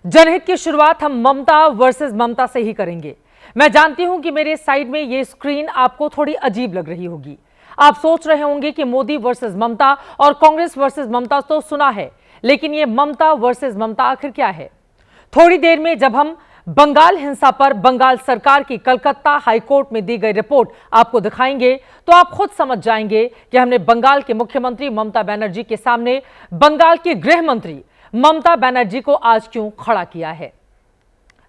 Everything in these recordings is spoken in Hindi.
जनहित की शुरुआत हम ममता वर्सेस ममता से ही करेंगे। मैं जानती हूं कि मेरे साइड में ये स्क्रीन आपको थोड़ी अजीब लग रही होगी। आप सोच रहे होंगे कि मोदी वर्सेस ममता और कांग्रेस वर्सेस ममता तो सुना है, लेकिन ये ममता वर्सेस ममता आखिर क्या है? थोड़ी देर में जब हम बंगाल हिंसा पर बंगाल सरकार की कलकत्ता हाईकोर्ट में दी गई रिपोर्ट आपको दिखाएंगे, तो आप खुद समझ जाएंगे कि हमने बंगाल के मुख्यमंत्री ममता बनर्जी के सामने बंगाल की गृह मंत्री ममता बनर्जी को आज क्यों खड़ा किया है।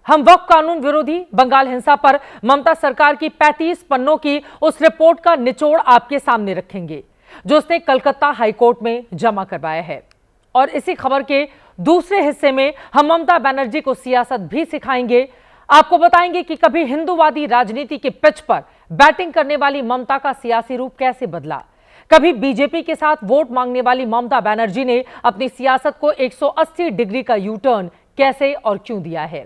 हम वक्फ कानून विरोधी बंगाल हिंसा पर ममता सरकार की 35 पन्नों की उस रिपोर्ट का निचोड़ आपके सामने रखेंगे, जो उसने कलकत्ता हाईकोर्ट में जमा करवाया है। और इसी खबर के दूसरे हिस्से में हम ममता बनर्जी को सियासत भी सिखाएंगे। आपको बताएंगे कि कभी हिंदूवादी राजनीति के पिच पर बैटिंग करने वाली ममता का सियासी रूप कैसे बदला, कभी बीजेपी के साथ वोट मांगने वाली ममता बनर्जी ने अपनी सियासत को 180 डिग्री का यू टर्न कैसे और क्यों दिया है।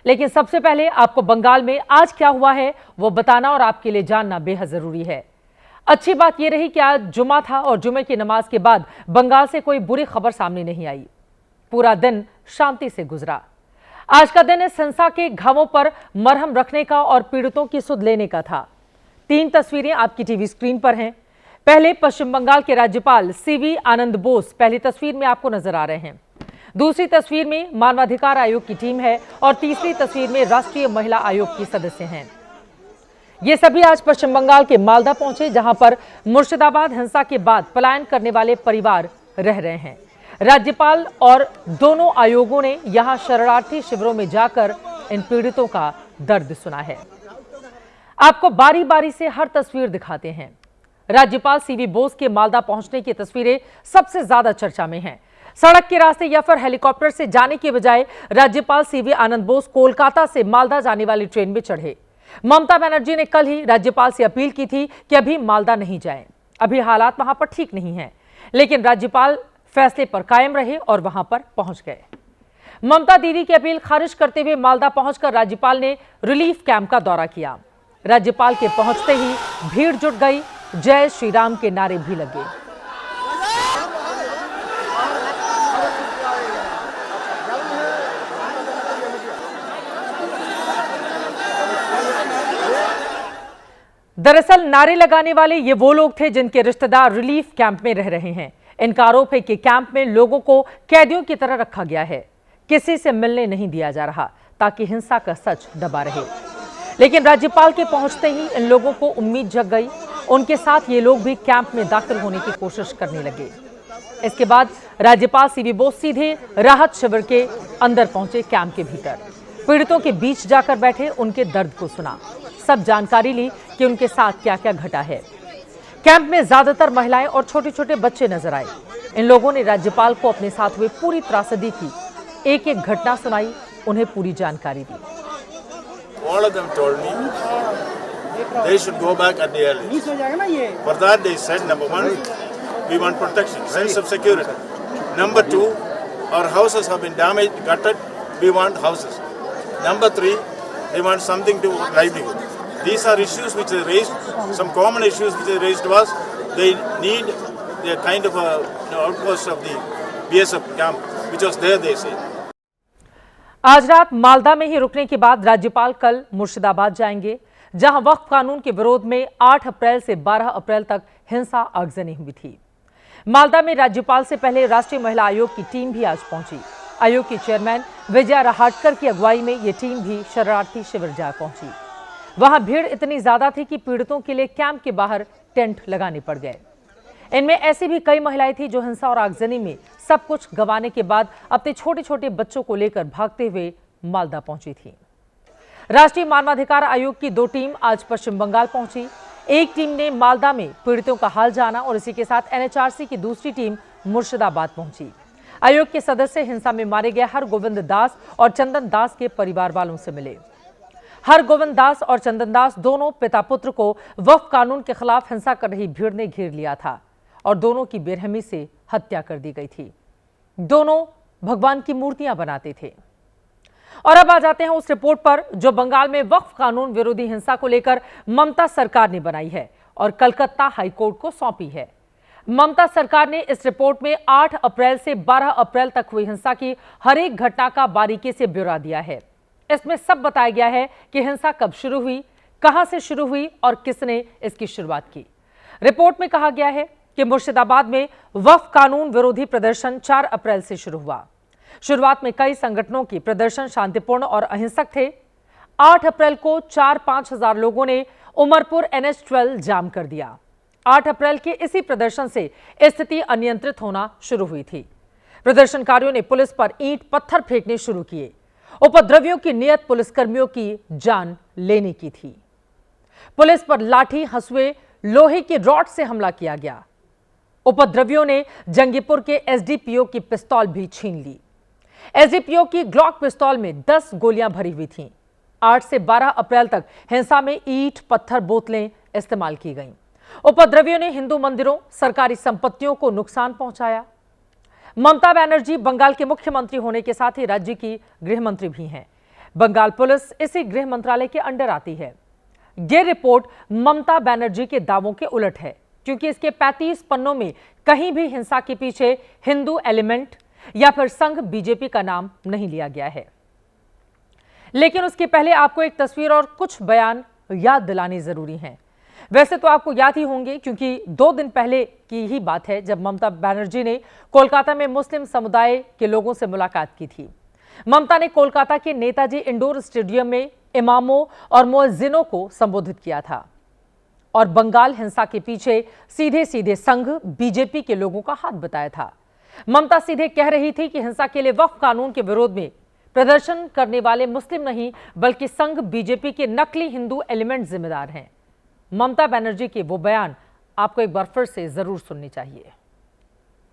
लेकिन सबसे पहले आपको बंगाल में आज क्या हुआ है वो बताना और आपके लिए जानना बेहद जरूरी है। अच्छी बात यह रही कि आज जुमा था और जुमे की नमाज के बाद बंगाल से कोई बुरी खबर सामने नहीं आई। पूरा दिन शांति से गुजरा। आज का दिन इस हिंसा के घावों पर मरहम रखने का और पीड़ितों की सुध लेने का था। 3 तस्वीरें आपकी टीवी स्क्रीन पर हैं। पहले पश्चिम बंगाल के राज्यपाल सीवी आनंद बोस पहली तस्वीर में आपको नजर आ रहे हैं। दूसरी तस्वीर में मानवाधिकार आयोग की टीम है और तीसरी तस्वीर में राष्ट्रीय महिला आयोग की सदस्य हैं। ये सभी आज पश्चिम बंगाल के मालदा पहुंचे, जहां पर मुर्शिदाबाद हिंसा के बाद पलायन करने वाले परिवार रह रहे हैं। राज्यपाल और दोनों आयोगों ने यहां शरणार्थी शिविरों में जाकर इन पीड़ितों का दर्द सुना है। आपको बारी बारी से हर तस्वीर दिखाते हैं। राज्यपाल सीवी बोस के मालदा पहुंचने की तस्वीरें सबसे ज्यादा चर्चा में हैं। सड़क के रास्ते या फिर हेलीकॉप्टर से जाने के बजाय राज्यपाल सीवी आनंद बोस कोलकाता से मालदा जाने वाली ट्रेन में चढ़े। ममता बनर्जी ने कल ही राज्यपाल से अपील की थी कि अभी मालदा नहीं जाएं, अभी हालात वहां पर ठीक नहीं हैं, लेकिन राज्यपाल फैसले पर कायम रहे और वहां पर पहुंच गए। ममता दीदी की अपील खारिज करते हुए मालदा पहुंचकर राज्यपाल ने रिलीफ कैंप का दौरा किया। राज्यपाल के पहुंचते ही भीड़ जुट गई, जय श्री राम के नारे भी लगे। दरअसल नारे लगाने वाले ये वो लोग थे जिनके रिश्तेदार रिलीफ कैंप में रह रहे हैं। इनका आरोप है कि कैंप में लोगों को कैदियों की तरह रखा गया है, किसी से मिलने नहीं दिया जा रहा ताकि हिंसा का सच दबा रहे। लेकिन राज्यपाल के पहुंचते ही इन लोगों को उम्मीद जग गई। उनके साथ ये लोग भी कैंप में दाखिल होने की कोशिश करने लगे। इसके बाद राज्यपाल सीवी बोस सीधे राहत शिविर के अंदर पहुंचे। कैंप के भीतर पीड़ितों के बीच जाकर बैठे, उनके दर्द को सुना, सब जानकारी ली कि उनके साथ क्या क्या घटा है। कैंप में ज्यादातर महिलाएं और छोटे छोटे बच्चे नजर आए। इन लोगों ने राज्यपाल को अपने साथ हुए पूरी त्रासदी की एक एक घटना सुनाई, उन्हें पूरी जानकारी दी। All of them told me they should go back at the earliest. For that they said, number 1, we want protection, sense of security. Number 2, our houses have been damaged, gutted, we want houses. Number 3, they want something to livelihood. These are issues which they raised, some common issues which they raised was they need the kind of a outpost of the BSF camp, which was there, they say. आज रात मालदा में ही रुकने के बाद राज्यपाल कल मुर्शिदाबाद जाएंगे, जहां वक्फ कानून के विरोध में 8 अप्रैल से 12 अप्रैल तक हिंसा आगजनी हुई थी। मालदा में राज्यपाल से पहले राष्ट्रीय महिला आयोग की टीम भी आज पहुंची। आयोग के चेयरमैन विजया राहटकर की अगुवाई में यह टीम भी शरणार्थी शिविर जा पहुंची। वहां भीड़ इतनी ज्यादा थी कि पीड़ितों के लिए कैंप के बाहर टेंट लगाने पड़ गए। इनमें ऐसी भी कई महिलाएं थी जो हिंसा और आगजनी में सब कुछ गंवाने के बाद अपने छोटे छोटे बच्चों को लेकर भागते हुए मालदा पहुंची थी। राष्ट्रीय मानवाधिकार आयोग की 2 टीम आज पश्चिम बंगाल पहुंची। एक टीम ने मालदा में पीड़ितों का हाल जाना और इसी के साथ एनएचआरसी की दूसरी टीम मुर्शिदाबाद पहुंची। आयोग के सदस्य हिंसा में मारे गए हरगोविंद दास और चंदन दास के परिवार वालों से मिले। हरगोविंद दास और चंदन दास दोनों पिता पुत्र को वक्फ कानून के खिलाफ हिंसा कर रही भीड़ ने घेर लिया था और दोनों की बेरहमी से हत्या कर दी गई थी। दोनों भगवान की मूर्तियां बनाते थे। और अब आ जाते हैं उस रिपोर्ट पर जो बंगाल में वक्फ कानून विरोधी हिंसा को लेकर ममता सरकार ने बनाई है और कलकत्ता हाईकोर्ट को सौंपी है। ममता सरकार ने इस रिपोर्ट में 8 अप्रैल से 12 अप्रैल तक हुई हिंसा की हर एक घटना का बारीकी से ब्यौरा दिया है। इसमें सब बताया गया है कि हिंसा कब शुरू हुई, कहां से शुरू हुई और किसने इसकी शुरुआत की। रिपोर्ट में कहा गया है कि मुर्शिदाबाद में वक्फ कानून विरोधी प्रदर्शन 4 अप्रैल से शुरू हुआ। शुरुआत में कई संगठनों की प्रदर्शन शांतिपूर्ण और अहिंसक थे। 8 अप्रैल को 4-5 हजार लोगों ने उमरपुर NH-12 जाम कर दिया। 8 अप्रैल के इसी प्रदर्शन से स्थिति अनियंत्रित होना शुरू हुई थी। प्रदर्शनकारियों ने पुलिस पर ईंट पत्थर फेंकने शुरू किए। उपद्रवियों की नियत पुलिसकर्मियों की जान लेने की थी। पुलिस पर लाठी, हंसुए, लोहे की रॉड से हमला किया गया। उपद्रवियों ने जंगीपुर के SDPO की पिस्तौल भी छीन ली। SDPO की ग्लॉक पिस्तौल में 10 गोलियां भरी हुई थीं। 8 से 12 अप्रैल तक हिंसा में ईंट, पत्थर, बोतलें इस्तेमाल की गईं। उपद्रवियों ने हिंदू मंदिरों, सरकारी संपत्तियों को नुकसान पहुंचाया। ममता बनर्जी बंगाल के मुख्यमंत्री होने के साथ ही राज्य की गृह मंत्री भी हैं। बंगाल पुलिस इसी गृह मंत्रालय के अंडर आती है। यह रिपोर्ट ममता बनर्जी के दावों के उलट है, क्योंकि इसके 35 पन्नों में कहीं भी हिंसा के पीछे हिंदू एलिमेंट या फिर संघ बीजेपी का नाम नहीं लिया गया है। लेकिन उसके पहले आपको एक तस्वीर और कुछ बयान याद दिलाने जरूरी हैं। वैसे तो आपको याद ही होंगे, क्योंकि 2 दिन पहले की ही बात है जब ममता बनर्जी ने कोलकाता में मुस्लिम समुदाय के लोगों से मुलाकात की थी। ममता ने कोलकाता के नेताजी इंडोर स्टेडियम में इमामों और मुअज्जिनों को संबोधित किया था और बंगाल हिंसा के पीछे सीधे सीधे संघ बीजेपी के लोगों का हाथ बताया था। ममता सीधे कह रही थी कि हिंसा के लिए वक्फ कानून के विरोध में प्रदर्शन करने वाले मुस्लिम नहीं, बल्कि संघ बीजेपी के नकली हिंदू एलिमेंट जिम्मेदार हैं। ममता बनर्जी के वो बयान आपको एक बार फिर से जरूर सुननी चाहिए।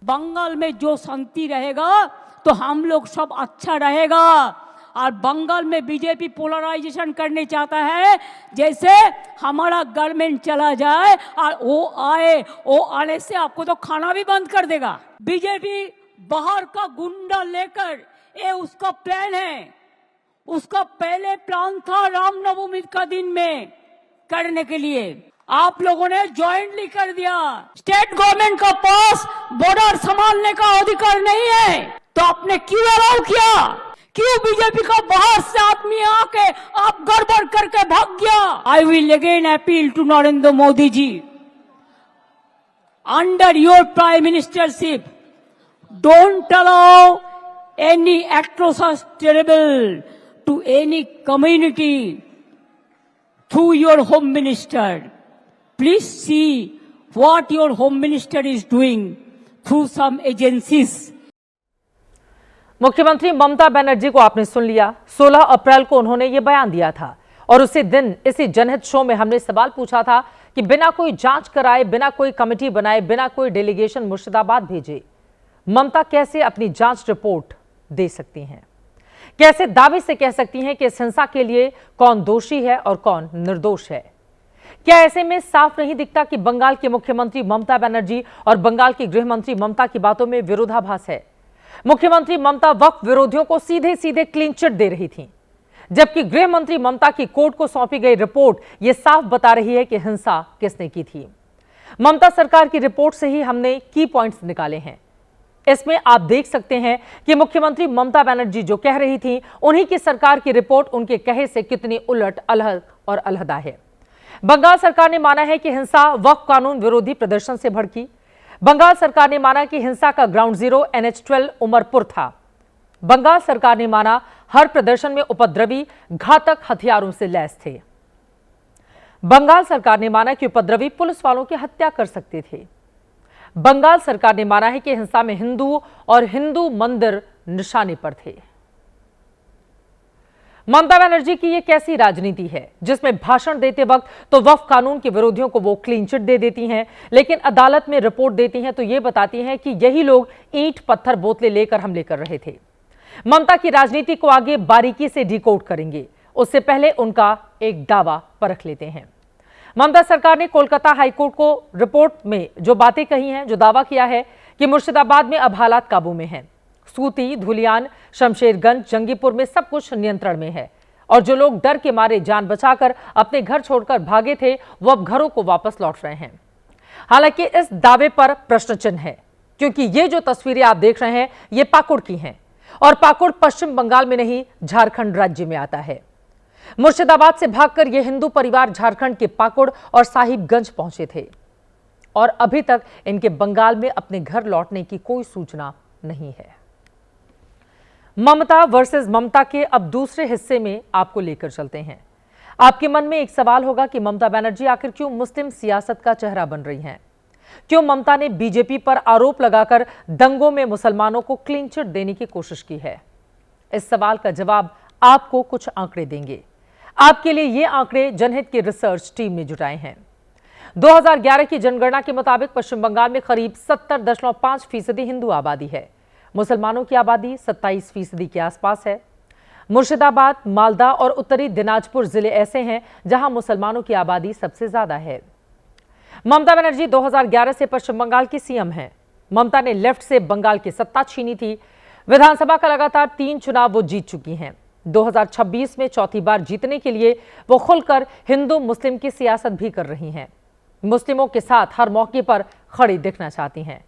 बंगाल में जो शांति रहेगा तो हम लोग सब अच्छा रहेगा। और बंगाल में बीजेपी पोलराइजेशन करने चाहता है, जैसे हमारा गवर्नमेंट चला जाए और वो आने से आपको तो खाना भी बंद कर देगा। बीजेपी बाहर का गुंडा लेकर, ये उसका प्लान है। उसका पहले प्लान था रामनवमी का दिन में करने के लिए, आप लोगों ने ज्वाइंटली कर दिया। स्टेट गवर्नमेंट का पास बॉर्डर संभालने का अधिकार नहीं है, तो आपने क्यों अलाउ किया? क्यों बीजेपी का बाहर से आदमी आके आप गड़बड़ करके भाग गया? I will again appeal to Narendra Modi ji, under your prime ministership, don't allow any atrocious terrible to any community through your home minister. Please see what your home minister is doing through some agencies. मुख्यमंत्री ममता बनर्जी को आपने सुन लिया। 16 अप्रैल को उन्होंने ये बयान दिया था और उसी दिन इसी जनहित शो में हमने सवाल पूछा था कि बिना कोई जांच कराए, बिना कोई कमेटी बनाए, बिना कोई डेलीगेशन मुर्शिदाबाद भेजे ममता कैसे अपनी जांच रिपोर्ट दे सकती हैं? कैसे दावे से कह सकती हैं कि इस हिंसा के लिए कौन दोषी है और कौन निर्दोष है? क्या ऐसे में साफ नहीं दिखता कि बंगाल के मुख्यमंत्री ममता बनर्जी और बंगाल की गृह मंत्री ममता की बातों में विरोधाभास है? मुख्यमंत्री ममता वक्फ विरोधियों को सीधे सीधे क्लीन चिट दे रही थी, जबकि गृह मंत्री ममता की कोर्ट को सौंपी गई रिपोर्ट यह साफ बता रही है कि हिंसा किसने की थी। ममता सरकार की रिपोर्ट से ही हमने की पॉइंट्स निकाले हैं। इसमें आप देख सकते हैं कि मुख्यमंत्री ममता बनर्जी जो कह रही थी, उन्हीं की सरकार की रिपोर्ट उनके कहे से कितनी उलट, अलग और अलहदा है। बंगाल सरकार ने माना है कि हिंसा वक्फ कानून विरोधी प्रदर्शन से भड़की। बंगाल सरकार ने माना कि हिंसा का ग्राउंड जीरो NH-12 उमरपुर था। बंगाल सरकार ने माना हर प्रदर्शन में उपद्रवी घातक हथियारों से लैस थे। बंगाल सरकार ने माना कि उपद्रवी पुलिस वालों की हत्या कर सकते थे। बंगाल सरकार ने माना है कि हिंसा में हिंदू और हिंदू मंदिर निशाने पर थे। ममता बनर्जी की यह कैसी राजनीति है जिसमें भाषण देते वक्त तो वक्फ कानून के विरोधियों को वो क्लीन चिट दे देती हैं, लेकिन अदालत में रिपोर्ट देती हैं तो ये बताती हैं कि यही लोग ईंट, पत्थर, बोतलें लेकर हमले कर रहे थे। ममता की राजनीति को आगे बारीकी से डिकोड करेंगे, उससे पहले उनका एक दावा परख लेते हैं। ममता सरकार ने कोलकाता हाईकोर्ट को रिपोर्ट में जो बातें कही हैं, जो दावा किया है कि मुर्शिदाबाद में अब हालात काबू में हैं। सूती, धुलियान, शमशेरगंज, जंगीपुर में सब कुछ नियंत्रण में है और जो लोग डर के मारे जान बचाकर अपने घर छोड़कर भागे थे वो अब घरों को वापस लौट रहे हैं। हालांकि इस दावे पर प्रश्न चिन्ह है, क्योंकि ये जो तस्वीरें आप देख रहे हैं ये पाकुड़ की हैं और पाकुड़ पश्चिम बंगाल में नहीं झारखंड राज्य में आता है। मुर्शिदाबाद से भागकर ये हिंदू परिवार झारखंड के पाकुड़ और साहिबगंज पहुंचे थे और अभी तक इनके बंगाल में अपने घर लौटने की कोई सूचना नहीं है। ममता वर्सेस ममता के अब दूसरे हिस्से में आपको लेकर चलते हैं। आपके मन में एक सवाल होगा कि ममता बनर्जी आखिर क्यों मुस्लिम सियासत का चेहरा बन रही हैं? क्यों ममता ने बीजेपी पर आरोप लगाकर दंगों में मुसलमानों को क्लीन चिट देने की कोशिश की है? इस सवाल का जवाब आपको कुछ आंकड़े देंगे। आपके लिए ये आंकड़े जनहित की रिसर्च टीम ने जुटाए हैं। 2011 की जनगणना के मुताबिक पश्चिम बंगाल में करीब 70.5% हिंदू आबादी है। मुसलमानों की आबादी 27% के आसपास है। मुर्शिदाबाद, मालदा और उत्तरी दिनाजपुर जिले ऐसे हैं जहां मुसलमानों की आबादी सबसे ज्यादा है। ममता बनर्जी 2011 से पश्चिम बंगाल की सीएम हैं। ममता ने लेफ्ट से बंगाल की सत्ता छीनी थी। विधानसभा का लगातार 3 चुनाव वो जीत चुकी हैं। 2026 में चौथी बार जीतने के लिए वो खुलकर हिंदू मुस्लिम की सियासत भी कर रही हैं। मुस्लिमों के साथ हर मौके पर खड़ी दिखना चाहती हैं।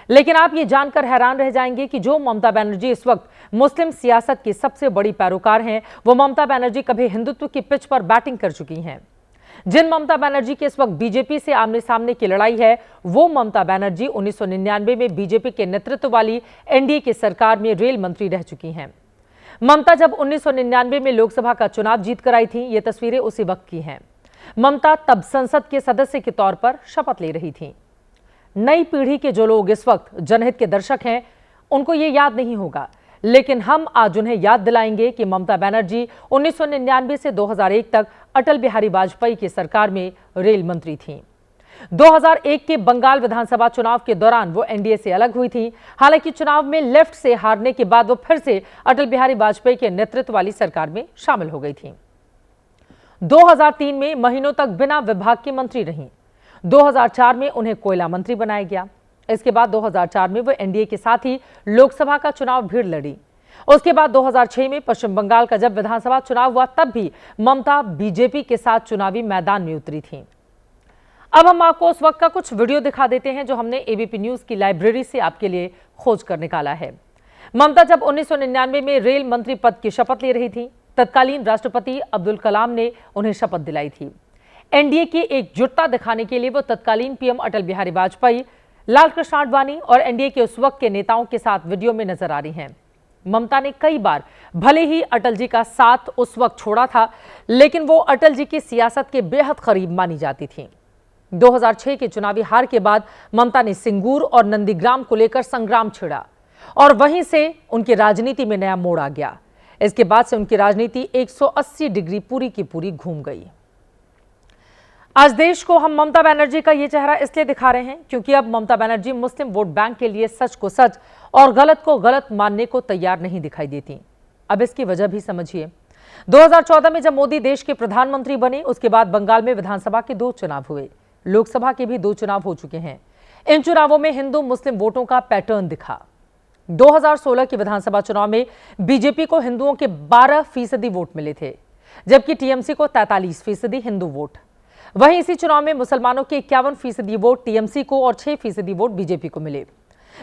लेकिन आप ये जानकर हैरान रह जाएंगे कि जो ममता बनर्जी इस वक्त मुस्लिम सियासत की सबसे बड़ी पैरोकार हैं, वो ममता बनर्जी कभी हिंदुत्व की पिच पर बैटिंग कर चुकी हैं। जिन ममता बनर्जी के इस वक्त बीजेपी से आमने सामने की लड़ाई है, वो ममता बनर्जी 1999 में बीजेपी के नेतृत्व वाली एनडीए की सरकार में रेल मंत्री रह चुकी हैं। ममता जब 1999 में लोकसभा का चुनाव जीत कर आई थी, ये तस्वीरें उसी वक्त की हैं। ममता तब संसद के सदस्य के तौर पर शपथ ले रही थी। नई पीढ़ी के जो लोग इस वक्त जनहित के दर्शक हैं, उनको ये याद नहीं होगा, लेकिन हम आज उन्हें याद दिलाएंगे कि ममता बनर्जी 1999 से 2001 तक अटल बिहारी वाजपेयी की सरकार में रेल मंत्री थीं। 2001 के बंगाल विधानसभा चुनाव के दौरान वो एनडीए से अलग हुई थी। हालांकि चुनाव में लेफ्ट से हारने के बाद वो फिर से अटल बिहारी वाजपेयी के नेतृत्व वाली सरकार में शामिल हो गई थी। 2003 में महीनों तक बिना विभाग की मंत्री रहीं। 2004 में उन्हें कोयला मंत्री बनाया गया। इसके बाद 2004 में वो एनडीए के साथ ही लोकसभा का चुनाव भी लड़ी। उसके बाद 2006 में पश्चिम बंगाल का जब विधानसभा चुनाव हुआ, तब भी ममता बीजेपी के साथ चुनावी मैदान में उतरी थी। अब हम आपको उस वक्त का कुछ वीडियो दिखा देते हैं जो हमने एबीपी न्यूज की लाइब्रेरी से आपके लिए खोज कर निकाला है। ममता जब 1999 में रेल मंत्री पद की शपथ ले रही थी, तत्कालीन राष्ट्रपति अब्दुल कलाम ने उन्हें शपथ दिलाई थी। एनडीए की एकजुटता दिखाने के लिए वो तत्कालीन पीएम अटल बिहारी वाजपेयी, लालकृष्ण आडवाणी और एनडीए के उस वक्त के नेताओं के साथ वीडियो में नजर आ रही हैं। ममता ने कई बार भले ही अटल जी का साथ उस वक्त छोड़ा था, लेकिन वो अटल जी की सियासत के बेहद करीब मानी जाती थी। 2006 के चुनावी हार के बाद ममता ने सिंगूर और नंदीग्राम को लेकर संग्राम छेड़ा और वहीं से उनकी राजनीति में नया मोड़ आ गया। इसके बाद से उनकी राजनीति 180 डिग्री पूरी की पूरी घूम गई। आज देश को हम ममता बनर्जी का ये चेहरा इसलिए दिखा रहे हैं क्योंकि अब ममता बनर्जी मुस्लिम वोट बैंक के लिए सच को सच और गलत को गलत मानने को तैयार नहीं दिखाई देती। अब इसकी वजह भी समझिए। 2014 में जब मोदी देश के प्रधानमंत्री बने, उसके बाद बंगाल में विधानसभा के 2 चुनाव हुए, लोकसभा के भी 2 चुनाव हो चुके हैं। इन चुनावों में हिंदू मुस्लिम वोटों का पैटर्न दिखा। 2016 के विधानसभा चुनाव में बीजेपी को हिंदुओं के 12% वोट मिले थे, जबकि टीएमसी को 43% हिंदू वोट। वहीं इसी चुनाव में मुसलमानों के 51% वोट टीएमसी को और 6% वोट बीजेपी को मिले।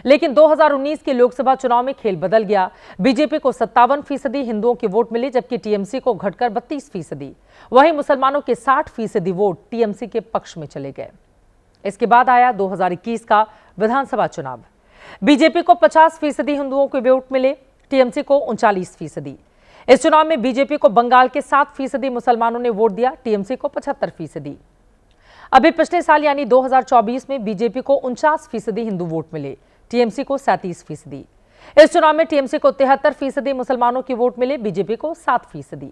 लेकिन 2019 के लोकसभा चुनाव में खेल बदल गया। बीजेपी को 57% हिंदुओं के वोट मिले, जबकि टीएमसी को घटकर 32%। वहीं मुसलमानों के 60% वोट टीएमसी के पक्ष में चले गए। इसके बाद आया 2021 का विधानसभा चुनाव। बीजेपी को 50% हिंदुओं के वोट मिले, टीएमसी को 39%। इस चुनाव में बीजेपी को बंगाल के 7% मुसलमानों ने वोट दिया, टीएमसी को 75%। अभी पिछले साल यानी 2024 में बीजेपी को 49% हिंदू वोट मिले, टीएमसी को 37%। इस चुनाव में टीएमसी को 73% मुसलमानों के वोट मिले, बीजेपी को 7%।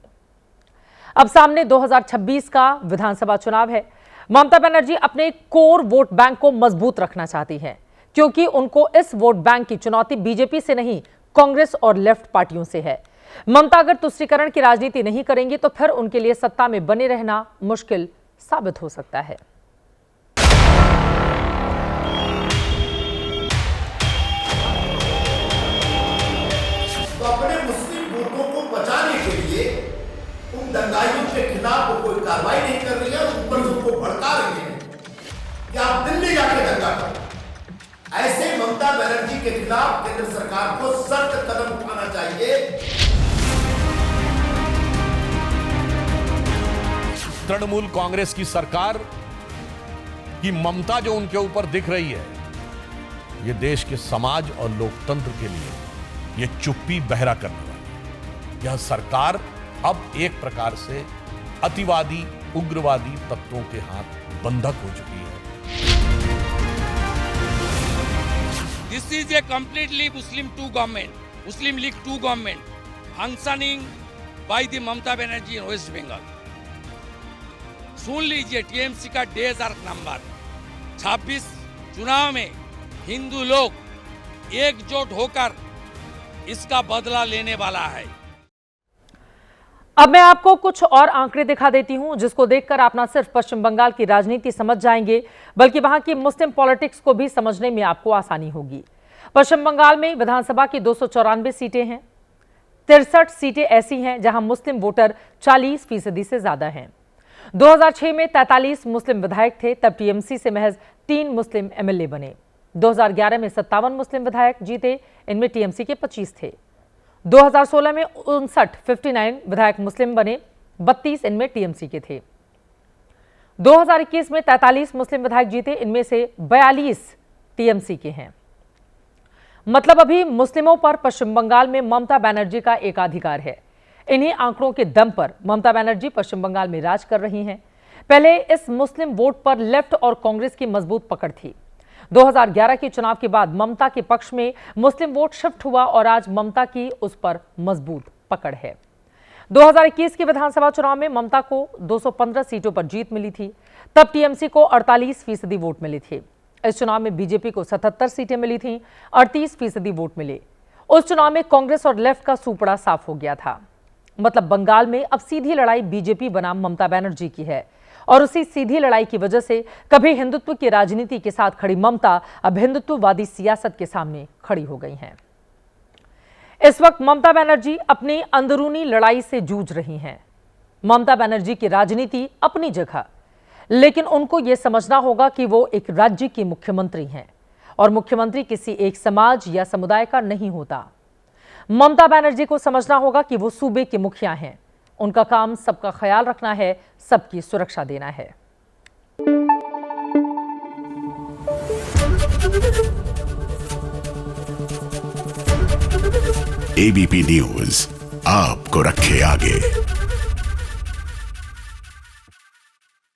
अब सामने 2026 का विधानसभा चुनाव है। ममता बनर्जी अपने कोर वोट बैंक को मजबूत रखना चाहती है, क्योंकि उनको इस वोट बैंक की चुनौती बीजेपी से नहीं, कांग्रेस और लेफ्ट पार्टियों से है। ममता अगर तुष्टीकरण की राजनीति नहीं करेंगी तो फिर उनके लिए सत्ता में बने रहना मुश्किल साबित हो सकता है। तो अपने मुस्लिम वोटों को बचाने के लिए उन दंगाइयों के खिलाफ कोई कार्रवाई नहीं कर रही है, ऊपर से उनको भड़का रही है कि आप दिल्ली जाकर के खिलाफ केंद्र सरकार को सख्त कदम उठाना चाहिए। तृणमूल कांग्रेस की सरकार की ममता जो उनके ऊपर दिख रही है, ये देश के समाज और लोकतंत्र के लिए ये चुप्पी बहरा करने वाली है। यह सरकार अब एक प्रकार से अतिवादी उग्रवादी तत्वों के हाथ बंधक हो चुकी है। This is a completely Muslim II government, Muslim League II government functioning by the Mamata Banerjee in West Bengal. सुन लीजिए, टीएमसी का डेज आर नंबर 26 चुनाव में हिंदू लोग एकजुट होकर इसका बदला लेने वाला है। अब मैं आपको कुछ और आंकड़े दिखा देती हूं, जिसको देखकर आप न सिर्फ पश्चिम बंगाल की राजनीति समझ जाएंगे, बल्कि वहां की मुस्लिम पॉलिटिक्स को भी समझने में आपको आसानी होगी। पश्चिम बंगाल में विधानसभा की 294 सीटें हैं। 63 सीटें ऐसी हैं जहां मुस्लिम वोटर 40% से ज्यादा हैं। 2006 में 43 मुस्लिम विधायक थे, तब टीएमसी से महज 3 मुस्लिम एमएलए बने। 2011 में 57 मुस्लिम विधायक जीते, इनमें टीएमसी के 25 थे। 2016 में 59 विधायक मुस्लिम बने, 32 इनमें टीएमसी के थे। 2021 में 43 मुस्लिम विधायक जीते, इनमें से 42 टीएमसी के हैं। मतलब अभी मुस्लिमों पर पश्चिम बंगाल में ममता बनर्जी का एकाधिकार है। इन्हीं आंकड़ों के दम पर ममता बनर्जी पश्चिम बंगाल में राज कर रही हैं। पहले इस मुस्लिम वोट पर लेफ्ट और कांग्रेस की मजबूत पकड़ थी। 2011 के चुनाव के बाद ममता के पक्ष में मुस्लिम वोट शिफ्ट हुआ और आज ममता की उस पर मजबूत पकड़ है। 2021 के विधानसभा चुनाव में ममता को 215 सीटों पर जीत मिली थी, तब टीएमसी को 48% वोट मिले थे। इस चुनाव में बीजेपी को 77 सीटें मिली थीं, 38% वोट मिले। उस चुनाव में कांग्रेस और लेफ्ट का सूपड़ा साफ हो गया था। मतलब बंगाल में अब सीधी लड़ाई बीजेपी बनाम ममता बनर्जी की है, और उसी सीधी लड़ाई की वजह से कभी हिंदुत्व की राजनीति के साथ खड़ी ममता अब हिंदुत्ववादी सियासत के सामने खड़ी हो गई हैं। इस वक्त ममता बनर्जी अपनी अंदरूनी लड़ाई से जूझ रही हैं। ममता बनर्जी की राजनीति अपनी जगह, लेकिन उनको यह समझना होगा कि वो एक राज्य की मुख्यमंत्री हैं, और मुख्यमंत्री किसी एक समाज या समुदाय का नहीं होता। ममता बनर्जी को समझना होगा कि वो सूबे के मुखिया हैं। उनका काम सबका ख्याल रखना है, सबकी सुरक्षा देना है। एबीपी न्यूज आपको रखे आगे।